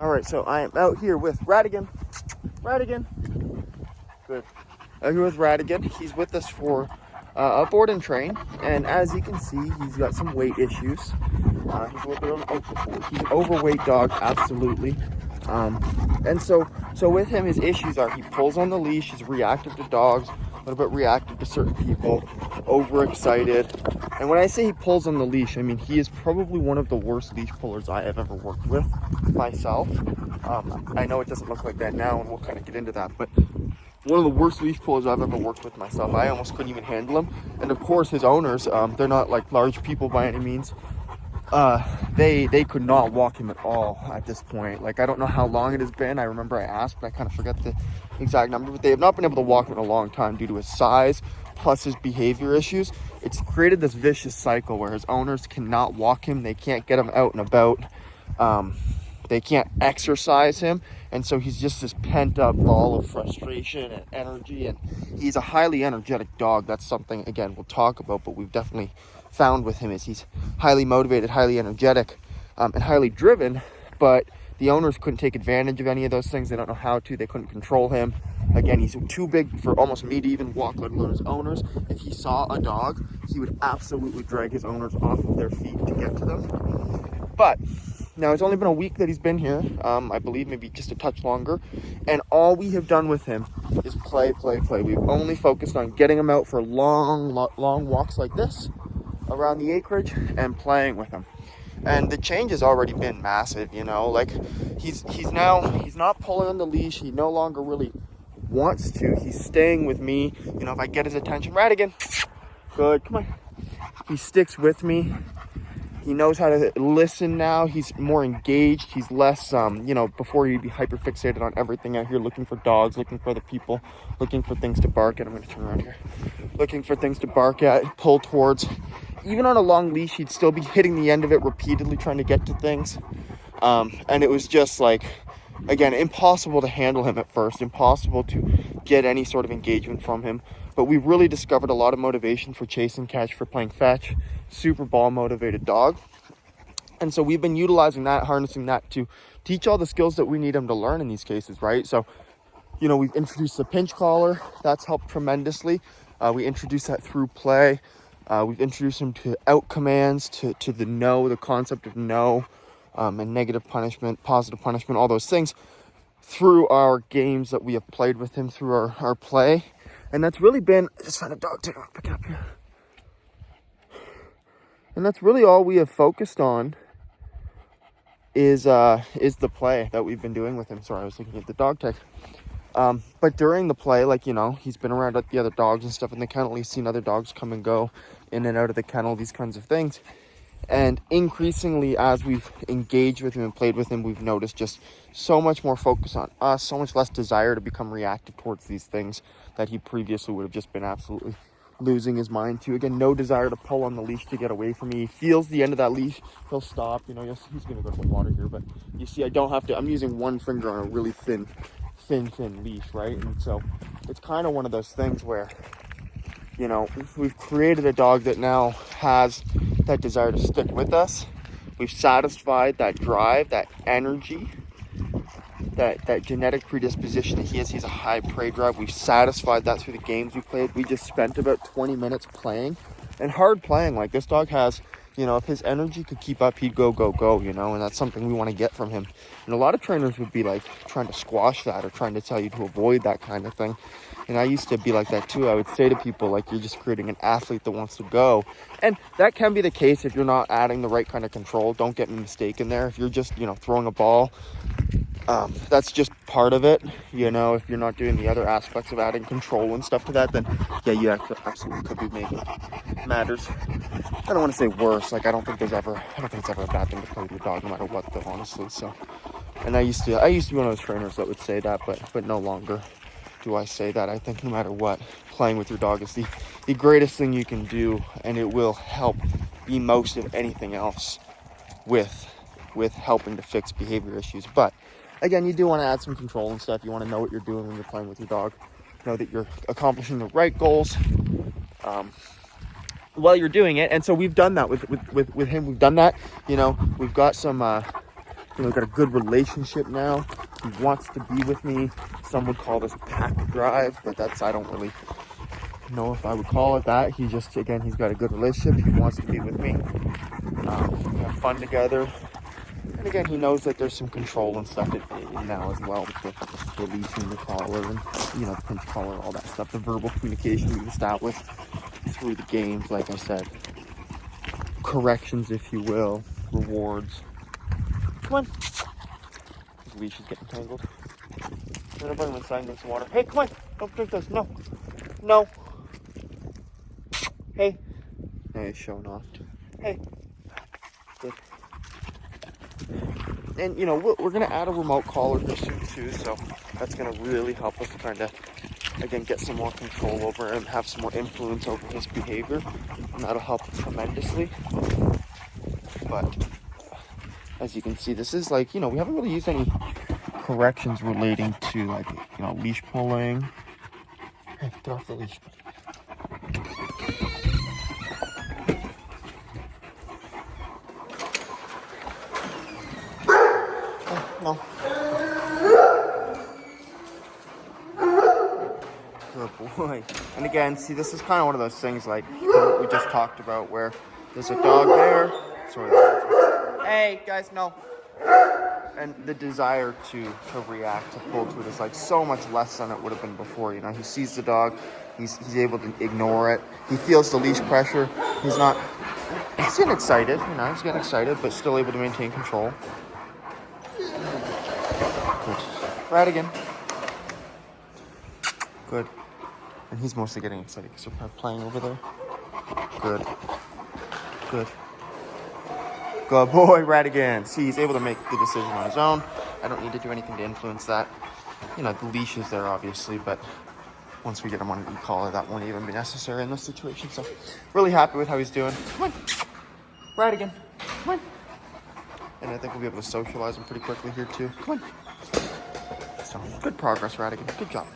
All right, so I am out here with Radagon. Radagon. Good. Out here with Radagon. He's with us for a board and train, and as you can see, he's got some weight issues. He's a little bit he's an overweight dog, absolutely. And so with him, his issues are he pulls on the leash, he's reactive to dogs, a little bit reactive to certain people, overexcited. And when I say he pulls on the leash, I mean he is probably one of the worst leash pullers I have ever worked with myself. I know it doesn't look like that now, and we'll kind of get into that, but one of the worst leash pullers I've ever worked with myself. I almost couldn't even handle him. And of course, his owners, they're not like large people by any means. They could not walk him at all at this point. Like, I don't know how long it has been. I remember I asked, but I kind of forgot the exact number. But they have not been able to walk him in a long time due to his size plus his behavior issues. It's created this vicious cycle where his owners cannot walk him. They can't get him out and about. They can't exercise him, and so he's just this pent-up ball of frustration and energy, and he's a highly energetic dog. That's something, again, we'll talk about, but we've definitely found with him is he's highly motivated, highly energetic, and highly driven, but the owners couldn't take advantage of any of those things. They don't know how to. They couldn't control him. Again, he's too big for almost me to even walk, let alone his owners. If he saw a dog, he would absolutely drag his owners off of their feet to get to them. But now, it's only been a week that he's been here, I believe maybe just a touch longer, and all we have done with him is play. We've only focused on getting him out for long walks like this around the acreage and playing with him. And the change has already been massive, you know, like he's not pulling on the leash. He no longer really wants to. He's staying with me. You know, if I get his attention, Radagon, good, come on. He sticks with me. He knows how to listen now. He's more engaged. He's less, before he'd be hyper fixated on everything out here, looking for dogs, looking for other people, looking for things to bark at. I'm going to turn around here. Looking for things to bark at, pull towards. Even on a long leash, he'd still be hitting the end of it repeatedly, trying to get to things. And it was just like, again, impossible to handle him at first, impossible to get any sort of engagement from him. But we really discovered a lot of motivation for chase and catch, for playing fetch. Super ball motivated dog. And so we've been utilizing that, harnessing that to teach all the skills that we need him to learn in these cases, right? So, you know, we've introduced the pinch collar. That's helped tremendously. We introduced that through play. We've introduced him to out commands, to the no, the concept of no, and negative punishment, positive punishment, all those things through our games that we have played with him, through our play. And that's really been, I just found a dog too, pick it up here. And that's really all we have focused on is the play that we've been doing with him. Sorry, I was looking at the dog tag. But during the play, like, you know, he's been around the other dogs and stuff in the kennel. He's seen other dogs come and go in and out of the kennel, these kinds of things. And increasingly, as we've engaged with him and played with him, we've noticed just so much more focus on us, so much less desire to become reactive towards these things that he previously would have just been absolutely losing his mind to. Again, no desire to pull on the leash to get away from me. He feels the end of that leash, he'll stop. You know, he's going to go to the water here, but you see, I don't have to, I'm using one finger on a really thin leash, right? And so it's kind of one of those things where, you know, we've created a dog that now has that desire to stick with us. We've satisfied that drive, that energy, that genetic predisposition that he has. He's a high prey drive. We've satisfied that through the games we played. We just spent about 20 minutes playing, and hard playing. Like, this dog has, you know, if his energy could keep up, he'd go, you know, and that's something we want to get from him. And a lot of trainers would be like trying to squash that or trying to tell you to avoid that kind of thing. And I used to be like that too. I would say to people, like, you're just creating an athlete that wants to go. And that can be the case if you're not adding the right kind of control. Don't get me mistaken there. If you're just, you know, throwing a ball, that's just part of it. You know, if you're not doing the other aspects of adding control and stuff to that, then yeah, you absolutely could be making matters, I don't want to say worse. Like, I don't think it's ever a bad thing to play with your dog, no matter what, though, honestly. So, and I used to be one of those trainers that would say that, but no longer do I say that. I think no matter what, playing with your dog is the greatest thing you can do, and it will help the most of anything else with helping to fix behavior issues. But again, you do want to add some control and stuff. You want to know what you're doing when you're playing with your dog. Know that you're accomplishing the right goals while you're doing it. And so we've done that with him. We've done that. You know, we've got some we've got a good relationship now. He wants to be with me. Some would call this pack drive, but I don't really know if I would call it that. He just, again, he's got a good relationship. He wants to be with me. We have fun together. And again, he knows that there's some control and stuff now as well, with the releasing the collar and, the pinch collar, all that stuff. The verbal communication we've established through the games, like I said. Corrections, if you will. Rewards. Come on. His leash is getting tangled. I'm gonna bring him inside and drink some water. Hey, come on. Don't drink this. No. No. Hey. Now he's showing off. Hey. Good. And, we're going to add a remote collar here soon, too. So that's going to really help us kind of, again, get some more control over and have some more influence over his behavior. And that'll help tremendously. But as you can see, this is like, we haven't really used any corrections relating to, like, leash pulling. Hey, get off the leash, buddy. No. Good boy. And again, see, this is kind of one of those things like what we just talked about, where there's a dog there. Sorry. Hey, guys, no. And the desire to react, to pull to it is like so much less than it would have been before. He sees the dog, he's able to ignore it. He feels the leash pressure. He's getting excited, he's getting excited, but still able to maintain control. Good. Radagon. Good. And he's mostly getting excited because we're playing over there. Good. Good. Good boy, Radagon. See, he's able to make the decision on his own. I don't need to do anything to influence that. The leash is there, obviously, but once we get him on an e-collar, that won't even be necessary in this situation. So, really happy with how he's doing. Come on. Radagon. Come on. And I think we'll be able to socialize him pretty quickly here, too. Come on. So, good progress, Radagon. Good job.